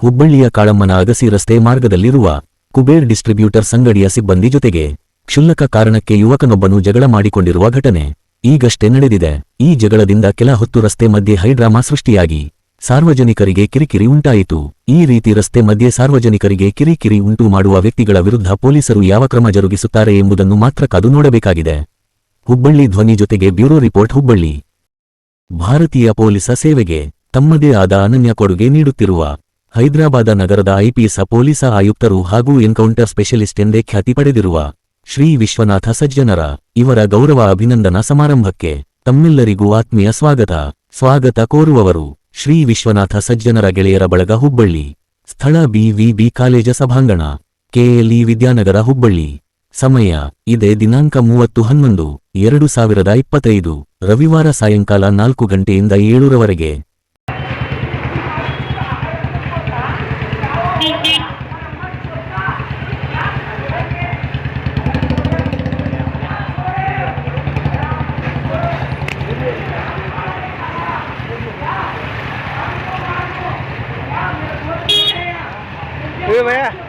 ಹುಬ್ಬಳ್ಳಿಯ ಕಾಳಮ್ಮನ ಅಗಸಿ ರಸ್ತೆ ಮಾರ್ಗದಲ್ಲಿರುವ ಕುಬೇರ್ ಡಿಸ್ಟ್ರಿಬ್ಯೂಟರ್ಸ್ ಅಂಗಡಿಯ ಸಿಬ್ಬಂದಿ ಜೊತೆಗೆ ಕ್ಷುಲ್ಲಕ ಕಾರಣಕ್ಕೆ ಯುವಕನೊಬ್ಬನು ಜಗಳ ಮಾಡಿಕೊಂಡಿರುವ ಘಟನೆ ಈಗಷ್ಟೇ ನಡೆದಿದೆ. ಈ ಜಗಳದಿಂದ ಕೆಲ ಹೊತ್ತು ರಸ್ತೆ ಮಧ್ಯೆ ಹೈಡ್ರಾಮಾ ಸೃಷ್ಟಿಯಾಗಿ ಸಾರ್ವಜನಿಕರಿಗೆ ಕಿರಿಕಿರಿ ಉಂಟಾಯಿತು. ಈ ರೀತಿ ರಸ್ತೆ ಮಧ್ಯೆ ಸಾರ್ವಜನಿಕರಿಗೆ ಕಿರಿಕಿರಿ ಉಂಟು ಮಾಡುವ ವ್ಯಕ್ತಿಗಳ ವಿರುದ್ಧ ಪೊಲೀಸರು ಯಾವ ಕ್ರಮ ಜರುಗಿಸುತ್ತಾರೆ ಎಂಬುದನ್ನು ಮಾತ್ರ ಕಾದು ನೋಡಬೇಕಾಗಿದೆ. ಹುಬ್ಬಳ್ಳಿ ಧ್ವನಿ ಜೊತೆಗೆ ಬ್ಯೂರೋ ರಿಪೋರ್ಟ್. ಹುಬ್ಬಳ್ಳಿ ಭಾರತೀಯ ಪೊಲೀಸ ಸೇವೆಗೆ ತಮ್ಮದೇ ಆದ ಅನನ್ಯ ಕೊಡುಗೆ ನೀಡುತ್ತಿರುವ ಹೈದರಾಬಾದ ನಗರದ ಐಪಿಎಸ್ ಪೊಲೀಸ ಆಯುಕ್ತರು ಹಾಗೂ ಎನ್ಕೌಂಟರ್ ಸ್ಪೆಷಲಿಸ್ಟ್ ಎಂದೇ ಖ್ಯಾತಿ ಪಡೆದಿರುವ ಶ್ರೀ ವಿಶ್ವನಾಥ ಸಜ್ಜನರ ಇವರ ಗೌರವ ಅಭಿನಂದನಾ ಸಮಾರಂಭಕ್ಕೆ ತಮ್ಮೆಲ್ಲರಿಗೂ ಆತ್ಮೀಯ ಸ್ವಾಗತ ಕೋರುವವರು ಶ್ರೀ ವಿಶ್ವನಾಥ ಸಜ್ಜನರ ಗೆಳೆಯರ ಬಳಗ ಹುಬ್ಬಳ್ಳಿ. ಸ್ಥಳ ಬಿವಿಬಿ ಕಾಲೇಜ ಸಭಾಂಗಣ, ಕೆಎಲ್ಇ ವಿದ್ಯಾನಗರ, ಹುಬ್ಬಳ್ಳಿ. ಸಮಯ ಇದೇ ದಿನಾಂಕ 30/11/2025 ರವಿವಾರ ಸಾಯಂಕಾಲ 4 ಗಂಟೆಯಿಂದ 7 ರವರೆಗೆ. भैया